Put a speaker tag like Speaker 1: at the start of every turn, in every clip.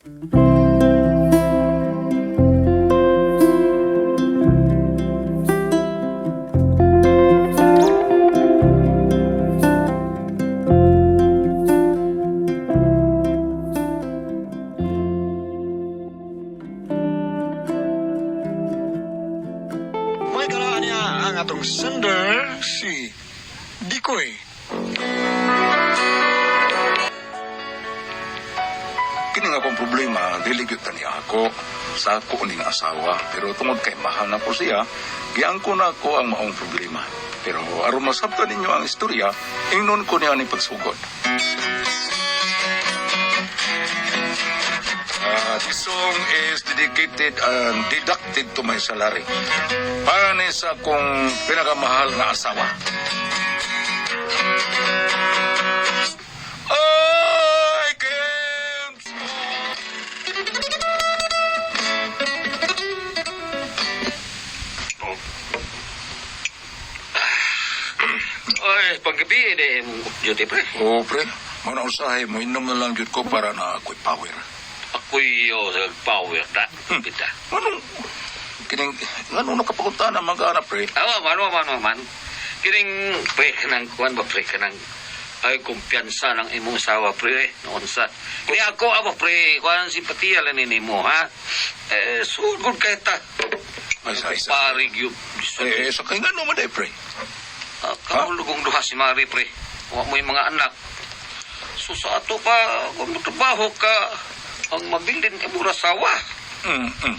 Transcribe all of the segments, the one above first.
Speaker 1: May kalaan niya ang atong sender, si Dikoy.
Speaker 2: Kini nga akong problema, diligyot na niya ako sa ako ning asawa. Pero tungod kay mahal na ko siya, giangko na ako ang maong problema. Pero aron masabtan ninyo ang istorya, ingnon ko niya ni pagsugod. This song is dedicated and deducted to my salary. Para ni sa akong pinakamahal na asawa. I can't
Speaker 3: Oy, paggabi, duty pre.
Speaker 2: Oo, pre. Muna usahay mo, inom na lang yun ko para na ako'y power.
Speaker 3: Ako'y sa power na. Kita.
Speaker 2: Kining, ano nakapakunta na mag-aana, pre?
Speaker 3: Man. Kining pre kanang kuan ba pre kanang ay kumpiyansa ng imong sawa pre noon sa. Kini ako abo pre kuan simpatiya lang nimo ha. Sugod kay ta.
Speaker 2: Ay, sa
Speaker 3: Parig yun.
Speaker 2: sa kay nga naman day, pre.
Speaker 3: Kamulugong duha si Mari pre. Wa mo yung mga anak. So sa ato pa kung trabaho ka ang mabilin imong rasawa.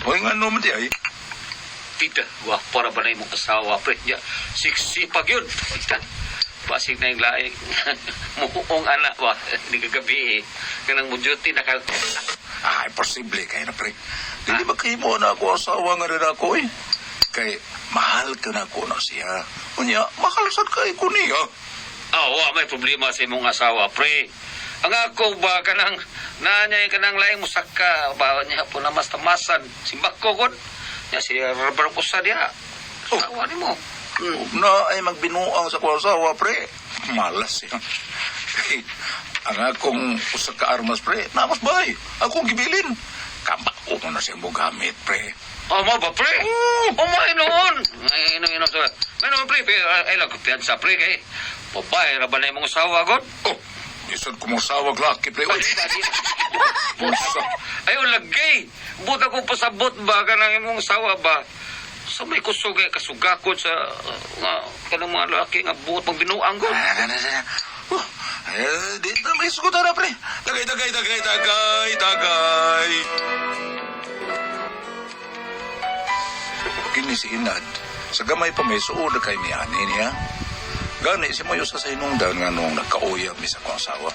Speaker 2: Hoy nga naman di ay.
Speaker 3: Tita, wah, para ba na imong asawa, pre? Ya, siksipag yun. Tita, pasig na yung laing. Mukuong anak, wah, hindi kagabi eh. Kanang mo duty,
Speaker 2: Ay, posible kayo na, pre. Hindi ba kayo mo na ako asawa nga rin ako, eh? Kay, mahal ka na ako na siya. Unya, mahal sad kayo ko niya.
Speaker 3: wah, may problema sa imong asawa, pre. Ang ako ba, kanang, nanyay kanang laing musaka, ba niya po na mas tamasan. Simbak ko, kon. Ya, si Robert Kusa dia. Asawa ni mo.
Speaker 2: Na ay magbinuang sa ko asawa, pre. Malas, eh. Ang akong usa ka armas, pre. Namas bay. Akong gibilin. Kabao mo na siya mo gamit, pre.
Speaker 3: Mo ba, pre? May noon. May noon, pre. Ay, lang, kumpiyansa, pre. Kay, babae, raban na yung mga asawa, God.
Speaker 2: Isod ko mong sawag laki, pre.
Speaker 3: Ayaw, lagay. Buta ko pasabot ba ka ng imong sawa ba? Sa may kusugay, kasugakot sa kanang mga lalaki nga buot pag binuang ko.
Speaker 2: Dito may sugot na, pre. Tagay. Kini si Inad, sa gamay pa may suod kay ni ani niya. Gani si Mayo sa inungdan nga nung nagkauyab ni sa kong asawa.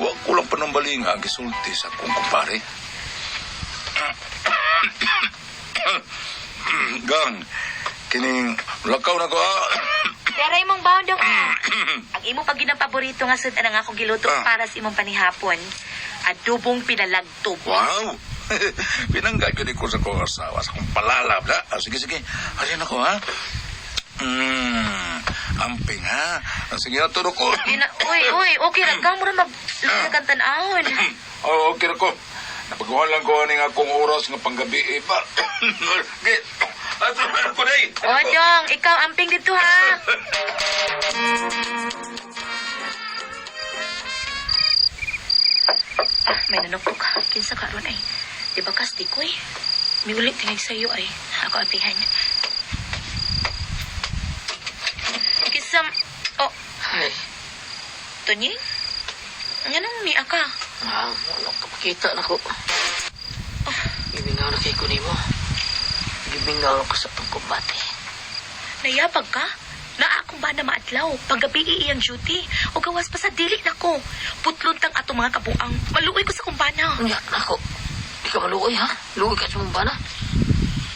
Speaker 2: Huwag ko lang panumbalinga ang gisulti sa kong kumpare. Gang, kining lakaw na ko
Speaker 4: Pero imong baon dong ang imo pag ginapaborito nga sud ang akong giluto para sa imong panihapon. Adobong pinalagtob.
Speaker 2: Wow! Pinangga ko ko sa kong asawa sa kong palalab na. Sige. Harin ako, ha? Amping, ha? Sige na, tulog ko.
Speaker 4: Uy, okay ra ka mo ra maglagan tan-awon.
Speaker 2: Okay na ko. Napagawa lang ko aning akong oras nga panggabi, ba? Aturan ko na eh.
Speaker 4: Dong, ikaw amping dito ha. May nanukok. Kinsa karon ay. Di ba kas Dikoy? May ulit tingay sa'yo ay. Ako ampihan. Kisam... Oh.
Speaker 5: Ay,
Speaker 4: Tunying? Nganong niya ka?
Speaker 5: wala ka makita na ko. Gibingaw na kay ko ni mo. Gibingaw ko sa pagkumbate.
Speaker 4: Nayapag ka? Na akong ba na maadlaw? Paggabi iyang duty. O gawas pa sa dili na ko. Putluntang ato mga kabuang. Maluoy ko sa kumbana.
Speaker 5: Unya, nako. Di ka maluoy, ha? Luoy ka sa mumbana.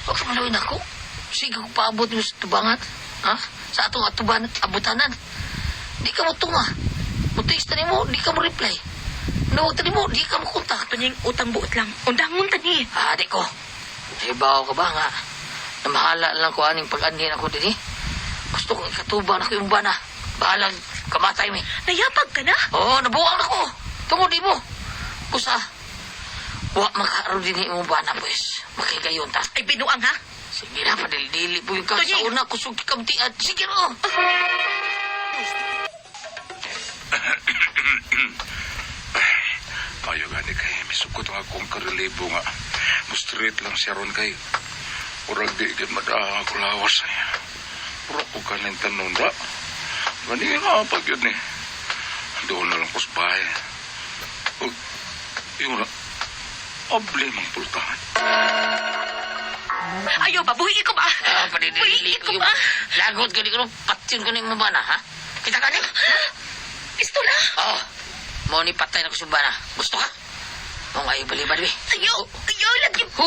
Speaker 5: Huwag ka maluoy na ko. Sige ko paabot mo sa tubangan. Ha? Sa atong abutanan. Di ka mo tunga. Mutis tani mo, di ka mo reply. Nawag tani mo, di ka mo kontak.
Speaker 4: Tunying utang buot lang. Undangon tani.
Speaker 5: Di ko. Ibaw ka ba nga? Namahala lang ko aning pag-andin ako din eh. Gusto kong ikatubang na ko yung bana. Bahalang kamatay mi.
Speaker 4: Nayapag ka na?
Speaker 5: Oo, nabuang na ko. Tungod di mo. Busa. Wa makaroon din mo ba na, pues? Makigayon ta.
Speaker 4: Ay, binuang ha?
Speaker 5: Sige na, padili-dili po yung ka.
Speaker 4: Tunying.
Speaker 5: Sa una, kusog kikamtian. Sige mo.
Speaker 2: Mayo gani kay misukot nga akong karelibo nga. Mustreet lang siya ron kay. Urag di gid madaha ako lawas ay. Puro ko kanin tanon da. Gani nga pag yun eh. Doon na lang ko sa bahay. Yun na. Able mang pultahan.
Speaker 4: Ayaw ba? Buhi ko ba?
Speaker 5: Padili-dili
Speaker 4: Buhi
Speaker 5: ko
Speaker 4: ko
Speaker 5: yung...
Speaker 4: ba?
Speaker 5: Lagot ko di ko. Patsin ko na yung mabana, ha? Kita ka ni?
Speaker 4: Pistola?
Speaker 5: Oo. Mau ni patay na ko sa bana. Gusto ka? Mau nga yung balibad, be.
Speaker 4: Ayaw! Ayaw lagi pa!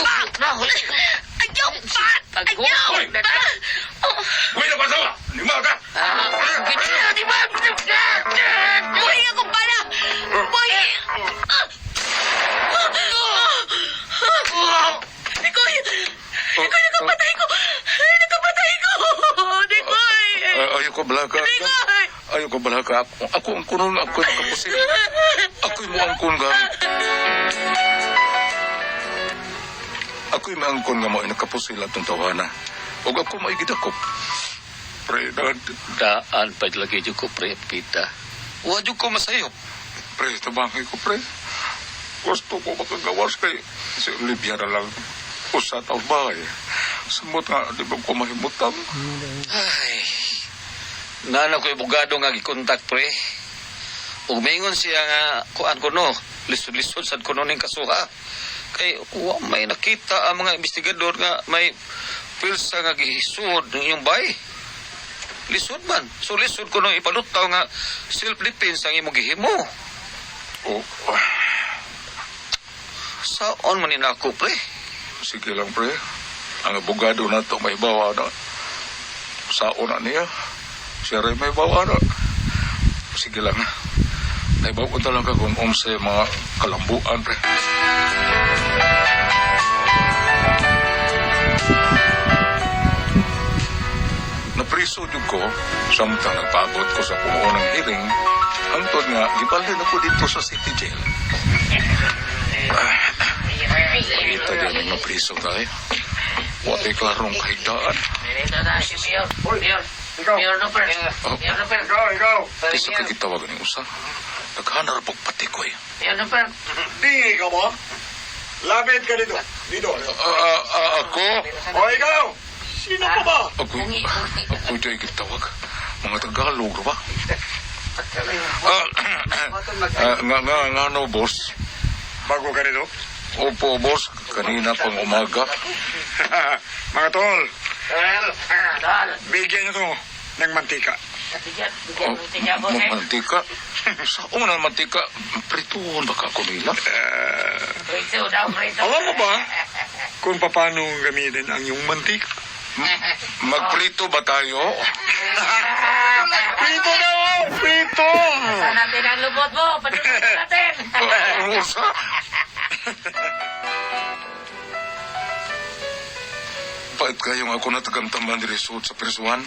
Speaker 5: Huli!
Speaker 4: Ayaw pa! Ayaw
Speaker 5: Huli!
Speaker 4: pa! Oh,
Speaker 2: Uy na pasawa! Lima ka!
Speaker 5: Ayaw, di ba?
Speaker 4: buhi ako pala! Buhi! Nikoy! Nikoy, nakapatay ko! Nakapatay ko! Nikoy!
Speaker 2: Ayaw ko balaka.
Speaker 4: Nikoy!
Speaker 2: Ayaw ko balaka. Ako ang kunon. Ako ang kapusin. Ako'y mo ang kun gamit. Ako'y maangkon nga mo ay nakapusil atong tawana. O ako maigid ako. Pre,
Speaker 3: Daan pa lagi jud ko pre pita. Wa jud ko masayop.
Speaker 2: pre, tabangay ko, pre. Gusto ko makagawas kay si Olivia na lang. Usa taon bahay. Samot nga, di ba ko mahimutang?
Speaker 3: Ay. Nana ko ibugado nga gikontak pre. Ug mingon siya nga kuan ko no, lisod-lisod sad ko no ning kasuha. Kay wa may nakita ang mga investigador nga may pilsa nga gihisod ng iyong bay. Lisod man. So lisod ko no ipanutaw nga self-defense ang imong gihimo.
Speaker 2: O,
Speaker 3: Saon man inako pre?
Speaker 2: sige lang, pre. Ang abogado na to may bawa na. Saon na niya. Siya rin may bawa na. Sige lang. Naibaw ko lang ka kung sa mga kalambuan, pre. Napriso jud ko samtang nagpaabot ko sa pumuunang hearing hangtod nga gibalhin ako dito sa city jail. Pagita din ang napriso tayo. Wala klarong kahigdaan. Isa ka gitawag ni usa. Naghanar pag patikoy.
Speaker 1: Di ikaw mo? Lapit ka dito. Dito.
Speaker 2: Ako?
Speaker 1: O ikaw? Sino ka ba?
Speaker 2: Ako dyan gitawag. Mga Tagalog ba? Nga no, boss.
Speaker 1: Bago ka dito?
Speaker 2: Opo, boss. Kanina pang umaga.
Speaker 1: Mga tol, bigyan nyo to ng mantika.
Speaker 2: Mantika? Saan na mantika? Prituhon baka ako nila?
Speaker 1: Alam mo ba kung paano gamitin ang iyong mantika?
Speaker 2: Magprito ba tayo?
Speaker 1: Prito daw! Prito!
Speaker 5: Natin ang lubot mo. Patuloy natin.
Speaker 2: Rosa? Pait kayong ako natagamtaman ni Resort sa Persuan.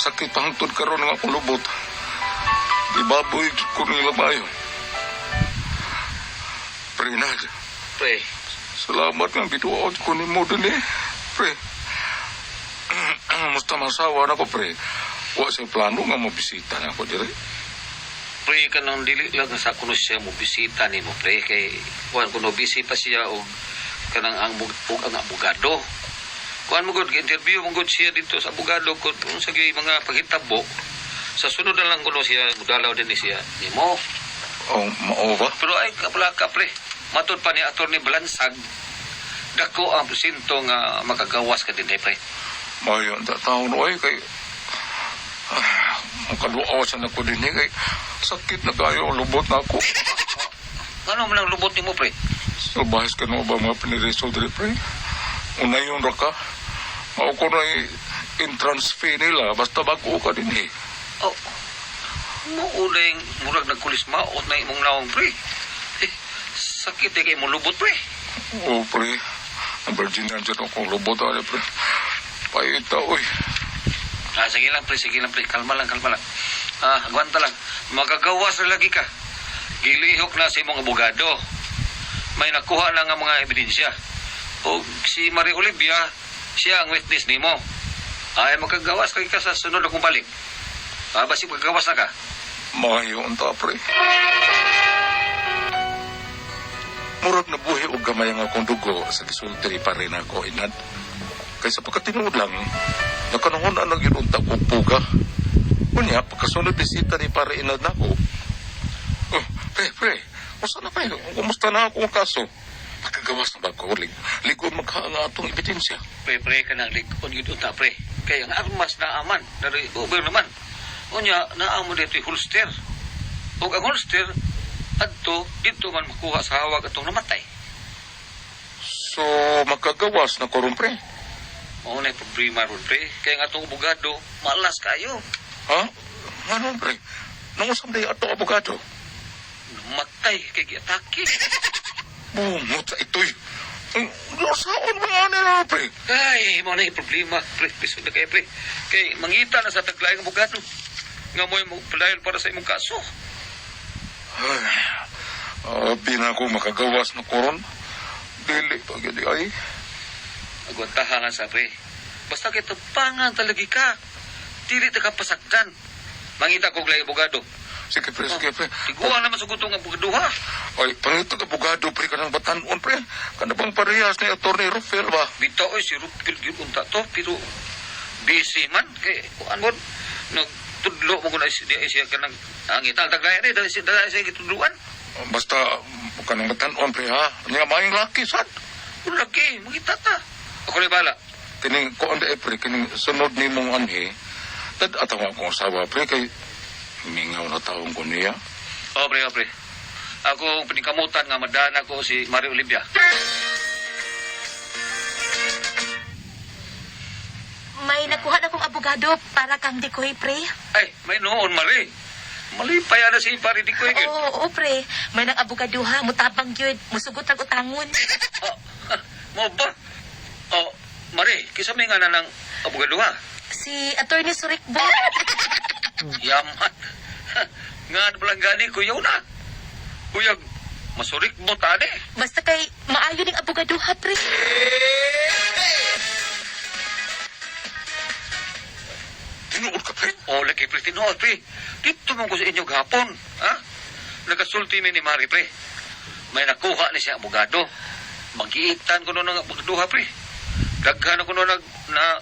Speaker 2: Sakit pangtod karon ng akong lubot. Ibaboy ko nila bayo. Prenad,
Speaker 3: Pre,
Speaker 2: salamat nga biduot ko ni mo dun eh. Pre, musta masawa na ko, pre. Wa sa plano nga mabisita na ako dire.
Speaker 3: pre ka nang dili lang sa kuno siya mo bisita nimo pre kay kuan kuno busy pa siya og kanang ang abogado. Kuan mo gud interview mo gud siya dito sa abogado kung sa mga paghitabo. Sa sunod na lang kuno siya mudalaw din siya nimo.
Speaker 2: Oh, mao ba?
Speaker 3: Pero ay kapla ka pre. Matud pa ni Attorney Balansag dako ang presinto nga makagawas ka din pre.
Speaker 2: Mayo ta taon oy kay ang kaluawasan ako din kay sakit na kayo ang lubot na ako.
Speaker 3: Ano man ang lubot nimo pre?
Speaker 2: Nabahis ka na ba mga piniriso dire, pre? Unayon ra ka. Mao ko na entrance fee nila basta bago ka din eh.
Speaker 3: Oh. Mo uling murag nagkulis maot na imong nawong pre. Sakit kay mo lubot pre.
Speaker 2: Oh, pre. Ang virgin na dyan akong lubot na pre. Paita, oy.
Speaker 3: Sige lang pre. Kalma lang. Aguanta lang. Magagawas na lagi ka. Gilihok na sa imong abogado. may nakuha na nga mga ebidensya. O si Marie Olivia, siya ang witness nimo. Ay magkagawas kay ka sa sunod akong balik. Basig magkagawas na ka.
Speaker 2: Mayon ta, pre. Murag na buhi og gamay nga akong dugo sa gisulti pa rin ako, inad. Kaysa pagkatinuod lang, nakanungon ang nag-inuntag og puga. Kunya, pagkasunod bisita ni pare inad na ako. Oh, pre, musta na kayo? Kumusta na akong kaso? Nakagawas na ba ako? Ligon magkaanga atong ebidensya.
Speaker 3: Pre ka nang likon yun ta pre. Kaya ang armas na aman, dari over naman. Unya, naamo dito yung holster. O ang holster, adto, dito man makuha sa hawag atong namatay.
Speaker 2: So, magkagawas na ko ron, pre?
Speaker 3: Mao na problema ron, pre. Kaya nga atong abogado, malas kayo.
Speaker 2: Ha? Ano, pre? Nangusam na yung atong abogado?
Speaker 3: Namatay, kay giatake.
Speaker 2: Bumot sa ito'y. Saan mga nila, pre?
Speaker 3: Ay, mao na yung problema, pre. Piso na kayo, pre. Kay mangita na sa taglayang abogado. Nga mo padayon para sa imong kaso.
Speaker 2: Ay, di na ako makagawas na koron. Dili pa gani ay.
Speaker 3: Agwantahan nga sa pre. Basta kay tapangan talagi ka. Dili ta ka pasakdan. Mangita ko glay abogado.
Speaker 2: Sige, pre.
Speaker 3: Tiguan naman sa gutong abogado ha.
Speaker 2: Ay, pangitag abogado, pre, kanang batanon, pre. Kanabang parehas ni Atty. Rafael ba?
Speaker 3: Bitaw ay si Rupil gyud unta to pero busy man kay kuan mo nagtudlo mo kuna siya kanang angitang taglaya ni dahil siya gitudluan.
Speaker 2: Basta, kanang batanon, pre, ha? Nga maing laki, sad.
Speaker 3: Lagi, mangita ta. Ako na bala.
Speaker 2: Kining, kuan da, pre, kining sunod ni mong anhe, tad atawa akong asawa, pre, kay mingaw na taong ko niya.
Speaker 3: O pre. Ako pinikamutan nga madana ko si Marie Olivia.
Speaker 4: May nakuha na kong abogado para kang dikoy, pre.
Speaker 3: Ay, may noon, Marie. Malipay na si Pari Dikoy.
Speaker 4: Oo, pre. May nang abogado ha, mutabang yun. Musugot ang utangon.
Speaker 3: Mo ba? Oh, Marie, kisa may nga na ng abogado ha?
Speaker 4: Si Atty. Surikbo.
Speaker 3: Yaman. Nga nabalangani ko yun na. Kuyag, masurik mo tani.
Speaker 4: Basta kay maayo ning abogado ha, pre.
Speaker 2: Tinuod ka, pre.
Speaker 3: O, laki pre, tinuod pre. Dito mo ko sa inyo gapon. Ha? Nagasulti mi ni Marie pre. May nakuha ni siya abogado. Mag-iitan ko noon ng abogado ha pre. Daghan ako noon na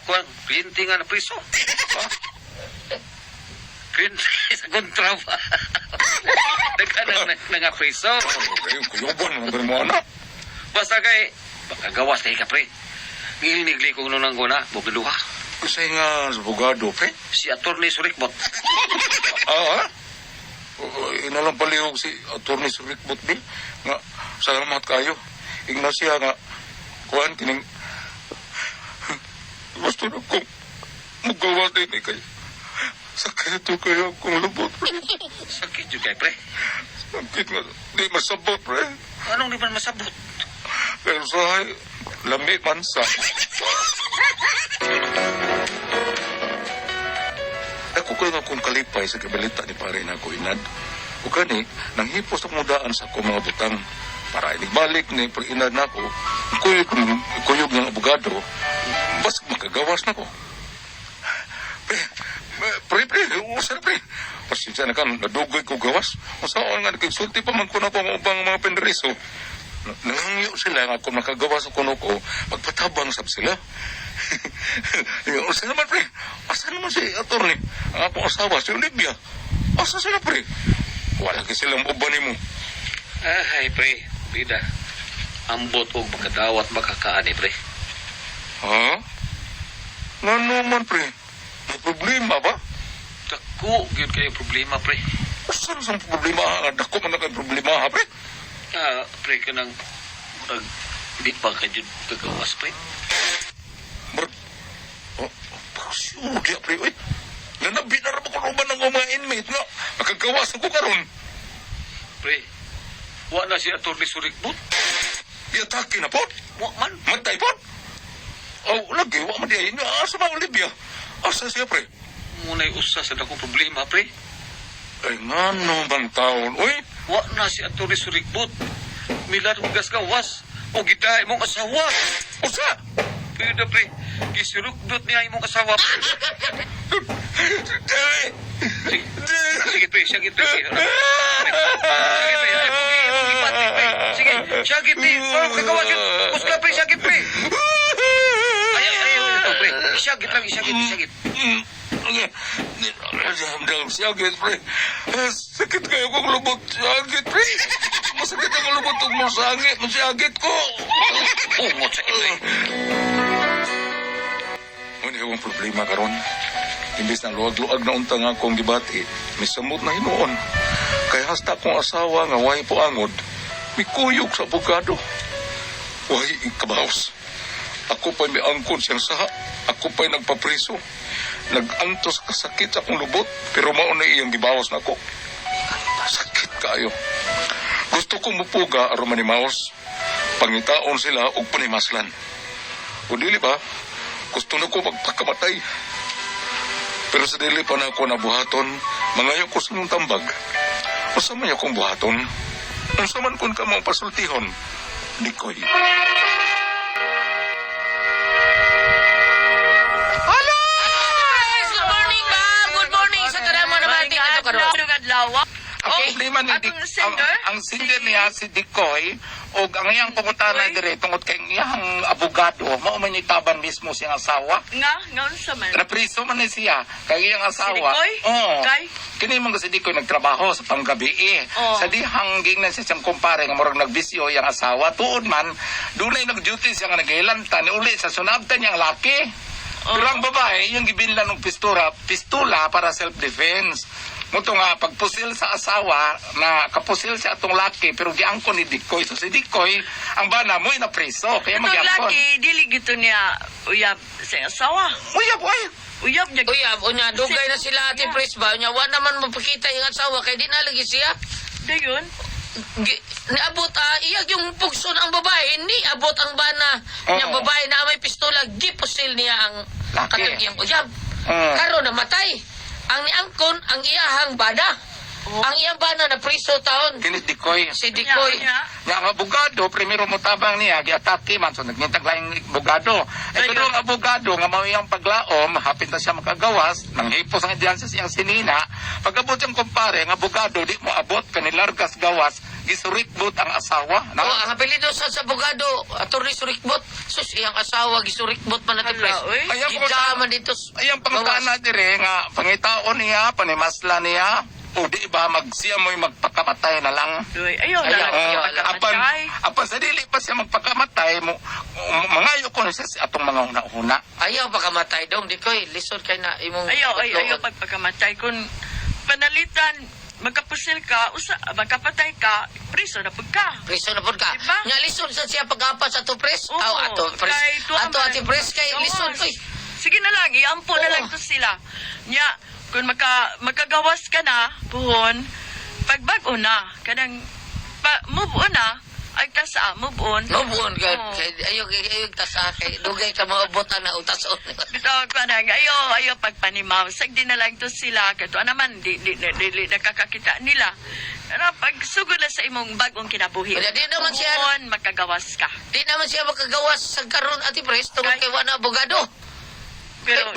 Speaker 3: printingan na priso. Ha? Printing sa kontraba. Daghan na nga priso.
Speaker 2: Okay, kuyuban, mga mo anak.
Speaker 3: Basta kay, gawas kay ka pre. Ngilinigli ko noon ng guna, abogado ha.
Speaker 2: Kasi nga, abogado, pre.
Speaker 3: Si Atty. Surikbot.
Speaker 2: Ah, inalang palihog si Atty. Surikbot, Bill. Nga, salamat kayo. Ignacia nga, kuhan, kining, gusto na kong magawa din eh kayo. Sakit ito kayo kung lubot, pre.
Speaker 3: Sakit yun kay pre.
Speaker 2: Sakit nga, di masabot, pre.
Speaker 3: Anong di man masabot?
Speaker 2: Pero sa lamig mansa. Ako kayo nga kung kalipay sa kabalita ni pare na ko inad. O kani, nang hipos ang mudaan sa ko mga butang para inibalik ni inad na ko, kuyog ng abogado, bas makagawas na ko. Pre, usan pre. Pasensya na ka, nadugoy ko gawas. Masaan nga, nagsulti pa man ko na ko ang ubang mga penderiso. Nangangyo sila nga kung makagawas ako ko, magpatabang sab sila. Asa naman, pre? Asa naman si attorney? Ang akong asawa, si Olivia. Asa sila, pre? Wala ka silang uban mo.
Speaker 3: Ay, pre. Bida. Ambot o magkadawat makakaani, pre.
Speaker 2: Ha? Nga naman, pre? May problema ba?
Speaker 3: Dako, yun kayo problema, pre.
Speaker 2: Asa na problema? Dako man na kayo problema, ha, pre?
Speaker 3: Pre, ka nang di pa ka dyan gagawas, pre.
Speaker 2: Sudya, pre, oy. Nanabi na rin ako ruban ng mga inmate nga. Makagawas ako karon.
Speaker 3: Pre, wa na si Atty. Surikbot.
Speaker 2: Iatake na po.
Speaker 3: Wa man.
Speaker 2: Matay po. Oh, lagi, wa man diyan. Asa ba, Olivia? Asa siya, pre?
Speaker 3: Muna'y usa sa dakong problema, pre.
Speaker 2: Ay, nga no bang taon, oy?
Speaker 3: Wa na si Atty. Surikbot. Milan og gas gawas. O gita imong asawa.
Speaker 2: Usa!
Speaker 3: Pero pre, gisurugdot niya imong asawa.
Speaker 2: Dili!
Speaker 3: Sige pre, sige pre. Sige pre, ay pugi pati pre. Sige, sige pre. Oh, kagawas yun. Puska pre, sige pre. Ay, pre. Sige lang, sige.
Speaker 2: Dalam sakit, pre. Sakit kayo kong lubot. Sakit, pre. Masakit ang lubot kong masangit. Masakit ko.
Speaker 3: Oh, sakit pre.
Speaker 2: Ano yung problema karon? Imbis na luwag-luwag na untang akong gibati, misamot na hinuon. Kaya hasta kong asawa nga way po angod, may kuyog sa abogado. Way kabaos. Ako pa'y may angkon siyang saha. Ako pa'y nagpapriso. Nag-antos kasakit sa akong lubot, pero mauna iyang gibawas na ako. Sakit kayo. Gusto kong mupuga aron manimaos. Pangitaon sila og panimaslan. O dili ba, gusto na ko magpakamatay. Pero sa dili pa na ako nabuhaton, mangayo ko sa mong tambag. Masama niya kong buhaton. Ang saman kun ka mong pasultihon, Dikoy.
Speaker 5: Good morning, ma'am. Good morning. Sa tarama naman din ito karon.
Speaker 6: Ang problema ni ang singer niya si Dikoy o ang iyang pumunta na dire tungod kay iyang abogado mao man itaban mismo siyang asawa.
Speaker 7: Nga unsa man?
Speaker 6: Napriso man ni siya kay iyang asawa.
Speaker 7: Dikoy?
Speaker 6: Oo.
Speaker 7: Kay?
Speaker 6: Kini man si Dikoy nagtrabaho sa panggabi
Speaker 7: Oo.
Speaker 6: Sa dihang ging na siya siyang kumpare nga murag nagbisyo iyang asawa tuod man dunay nag-duty siya nga nagilanta ni uli sa sunabtan niyang laki. Pero ang babae, yung gibinlan ng pistula para self-defense. Muto nga, pagpusil sa asawa, na kapusil siya atong laki, pero giangkon ni Dikoy. So si Dikoy, ang bana mo, inapriso. Kaya
Speaker 7: Itong
Speaker 6: magyangkon.
Speaker 7: laki, dili gito niya uyab sa asawa.
Speaker 6: Uyab, ay!
Speaker 7: Uyab niya.
Speaker 5: Uyab, unya, dugay na sila ati Pres ba? Unya, wa naman mapakita yung asawa, kaya di nalagi siya.
Speaker 7: Dayon.
Speaker 5: Naabot, iyag yung pugso ng babae, hindi abot ang bana niyang babae na may pistola, gipusil niya ang
Speaker 6: Laki.
Speaker 5: katagyang uyab. Karon namatay. Ang niangkon, ang iyahang bana. Ang iyang bana na priso taon.
Speaker 6: Kinit Dikoy.
Speaker 5: Si Dikoy.
Speaker 6: Nga ang abogado, primero mo tabang niya, giatake man, so nagngintag lang yung abogado. Ito doon ang abogado, nga mau iyang paglaom, hapit na siya makagawas, nang hipos ang edyansya siyang sinina, pag-abot yung kumpare, ang abogado, di mo abot, kanilargas gawas, gisurikbot ang asawa.
Speaker 5: Oh, ang apelido sa abogado, Atty. Surikbot. Sus, iyang asawa, gisurikbot man natin, Pres.
Speaker 7: Hala, uy.
Speaker 6: Ayaw po
Speaker 5: Gidyaman dito.
Speaker 6: Ayang pangutana dire nga pangitaon niya, panimasla niya, o di ba siya mo'y magpakamatay na lang.
Speaker 7: Uy, ayaw na
Speaker 5: Ayaw,
Speaker 7: lang siya
Speaker 6: apan,
Speaker 7: magkamatay.
Speaker 6: apan sa dili pa siya magpakamatay, mangayo ko na siya sa atong mga una-una.
Speaker 5: Ayaw pa kamatay dong, Dikoy. Lisod kay na imong...
Speaker 7: Ayaw pagpakamatay. Kung panalitan, magkapusil ka, magkapatay ka, priso na pagka.
Speaker 5: Priso na po ka.
Speaker 7: Diba?
Speaker 5: Nga lisod sa siya pag-apas ato Pres.
Speaker 7: Oo,
Speaker 5: Ato Pres.
Speaker 7: kay tuwa
Speaker 5: Ato
Speaker 7: man.
Speaker 5: ati Pres kay
Speaker 7: Oo,
Speaker 5: lisod ko.
Speaker 7: Sige na lang, iampo na lang to sila. Nya, kung magkagawas ka na, puhon, pagbago na, kanang, move on na, ay tasa, move on.
Speaker 5: Nobuon ka.
Speaker 7: Oo.
Speaker 5: Ayaw tasa kay dugay ka maabotan na utason.
Speaker 7: Bito ko na, ayaw pagpanimaw. Sagdi na lang to sila, kato naman, di nakakakita nila. Pero pag sugod na sa imong bagong kinabuhi,
Speaker 5: Wala, di naman siya-
Speaker 7: puhon, magkagawas ka.
Speaker 5: Di naman siya makagawas sa karon ati Pres tungod kay wala abogado.
Speaker 7: Pero,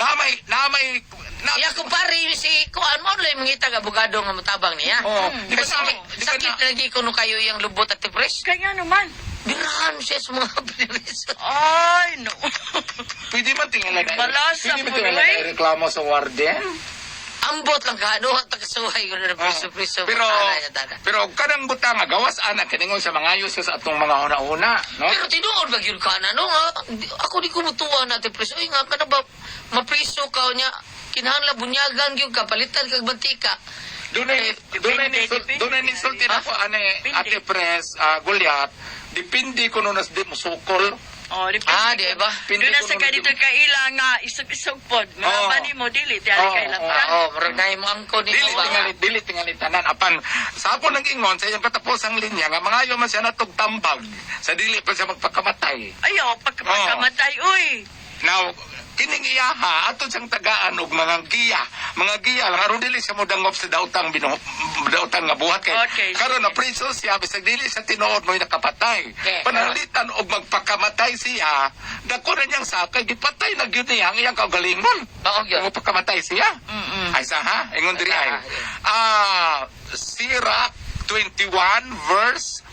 Speaker 5: Ya kumpare si kuan mo lay mangita ka abogado nga matabang niya.
Speaker 6: Oo. Di ba
Speaker 5: Kasi
Speaker 6: di ba
Speaker 5: sakit lagi kuno kayo yung lubot ati Pres.
Speaker 7: kaya naman.
Speaker 5: Dirahan siya sa mga pilis.
Speaker 7: Ay, no.
Speaker 6: Pwede man tingala na.
Speaker 7: Malasa
Speaker 6: Pwede man
Speaker 7: po,
Speaker 6: tingala
Speaker 7: eh.
Speaker 6: na reklamo sa warden.
Speaker 5: Ambot lang ka, ano, takasuhay ko na priso-priso.
Speaker 6: Pero kadang buta nga gawas anak kiningon sa mga ayos sa atong mga una-una, no?
Speaker 5: Pero tinuod ba yun ka na, no? Ako di ko mutuwa natin priso. Uy nga, ka na ba, mapriso ka niya, kinahanla bunyagan yung kapalitan kag mantika.
Speaker 6: Doon ni sulti na po ate Pres, Goliath, dipindi ko nunas di mo sukol.
Speaker 7: Oh, depende.
Speaker 5: Di ba?
Speaker 7: Doon na sa kanito kaila nga isog-isog pod. Mga
Speaker 6: Oo.
Speaker 7: bani mo dili tiari kay lang.
Speaker 5: Oo, marag na yung angko ni
Speaker 6: Dili tingali tanan apan sa ako nang ingon sa iyang katapusang linya nga mga man siya natog tambag sa dili pa siya magpakamatay.
Speaker 7: Ayaw pagkamatay uy.
Speaker 6: Now, kining iyaha, ato siyang tagaan og mga giya lang, aron dili siya modangop sa daotang daotang nga buhat kay
Speaker 7: Okay,
Speaker 6: karon
Speaker 7: sige.
Speaker 6: na priso siya bisag dili sa tinuod mo nakapatay.
Speaker 5: Okay.
Speaker 6: Panalitan og magpakamatay siya, dako na niyang sakay gipatay na gyud niya ang iyang kaugalingon.
Speaker 5: Maog yun.
Speaker 6: Kung pagkamatay siya. Ay sa ha, ingon diri ay. Sirach 21 verse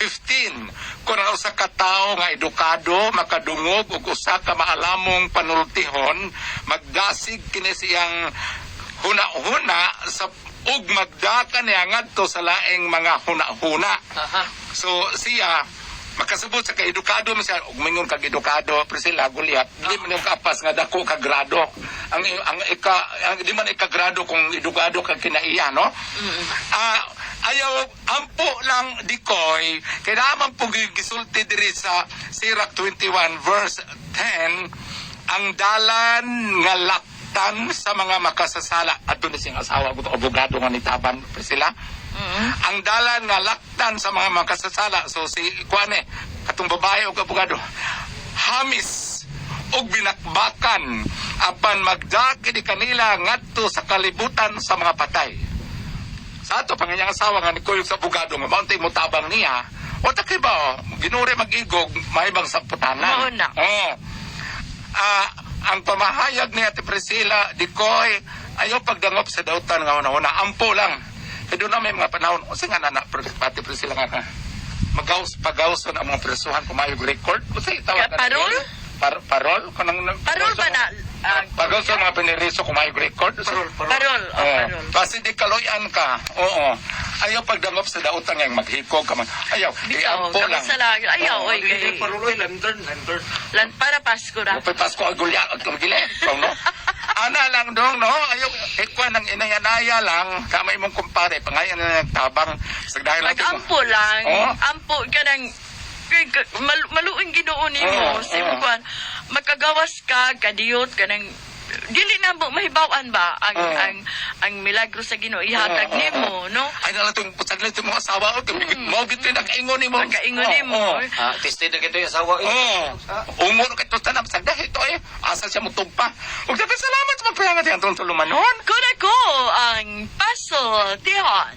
Speaker 6: 15. Kung ang usa ka tawo nga edukado makadungog ug usa ka maalamong panultihon, magdasig kini siyang huna-huna sa ug magdakan niya ngadto sa laing mga huna-huna.
Speaker 5: Aha.
Speaker 6: So siya makasubot sa kaedukado mo siya ug mingon kag edukado Priscilla Goliath di man yung kapas nga dako ka grado ang di man ikagrado kung edukado kag kinaiya no. Ayaw ampo lang dikoy kay naman po gisulti diri sa Sirach 21 verse 10 ang dalan nga laktan sa mga makasasala adto ni sing asawa ko abogado nga nitaban Priscilla. Ang dalan nga laktan sa mga makasasala. So si kuane katong babae o abogado hamis og binakbakan apan magdaki di kanila ngadto sa kalibutan sa mga patay. Sa ato panganyang asawa nga ni Koy sa abogado nga mauntay mo tabang niya o takay ba ginure mag-igog mahibang sa putanan.
Speaker 7: Mauna.
Speaker 6: Ang pamahayag ni Ate Priscilla di Koy ayaw pagdangop sa dautan nga una-una ampo lang. Kaya doon na may mga panahon, o nga na, Ate Priscilla nga ka, pagawson ang mga presuhan kung mayog record. O sige, tawag na.
Speaker 7: Parol?
Speaker 6: Parol?
Speaker 7: Parol ba na?
Speaker 6: Pagawson mga piniriso kung mayog record.
Speaker 7: Parol.
Speaker 6: Parol. Kasi di kaloyan ka. Oo. Ayaw pagdangop sa dautan nga maghikog ka man. Ayaw.
Speaker 7: Bitaw,
Speaker 6: Ampo lang.
Speaker 7: kamasala. Ayaw, oy, kay...
Speaker 1: Paruloy, lantern.
Speaker 7: Para Pasko na.
Speaker 6: Kapag Pasko ang gulya at kumagilin. No? Ana lang dong, no? Ayaw, ikwa ng inayanaya lang, kamay mong kumpare, pangayan na nagtabang, sa dahil natin mo.
Speaker 7: Mag-ampo lang.
Speaker 6: Oh.
Speaker 7: Ampo ka ng... Maluing ginoon mo.
Speaker 6: Oh,
Speaker 7: Simukuan. Magkagawas ka, kadiyot ka ng... Dili na mo mahibawan ba ang milagro sa Ginoo ihatag nimo, no?
Speaker 6: Ay na lang itong putaglan itong mga asawa ko. Mo gito yung nakaingon ni mo.
Speaker 7: Nakaingon nimo.
Speaker 3: Teste na kito yung asawa.
Speaker 6: Umuro ka ito tanap. Sagda ito eh. Asa siya mutugpa. Huwag dapat salamat sa magpayangat yung tulumanon.
Speaker 7: Kun ako ang Puzzle Tihon.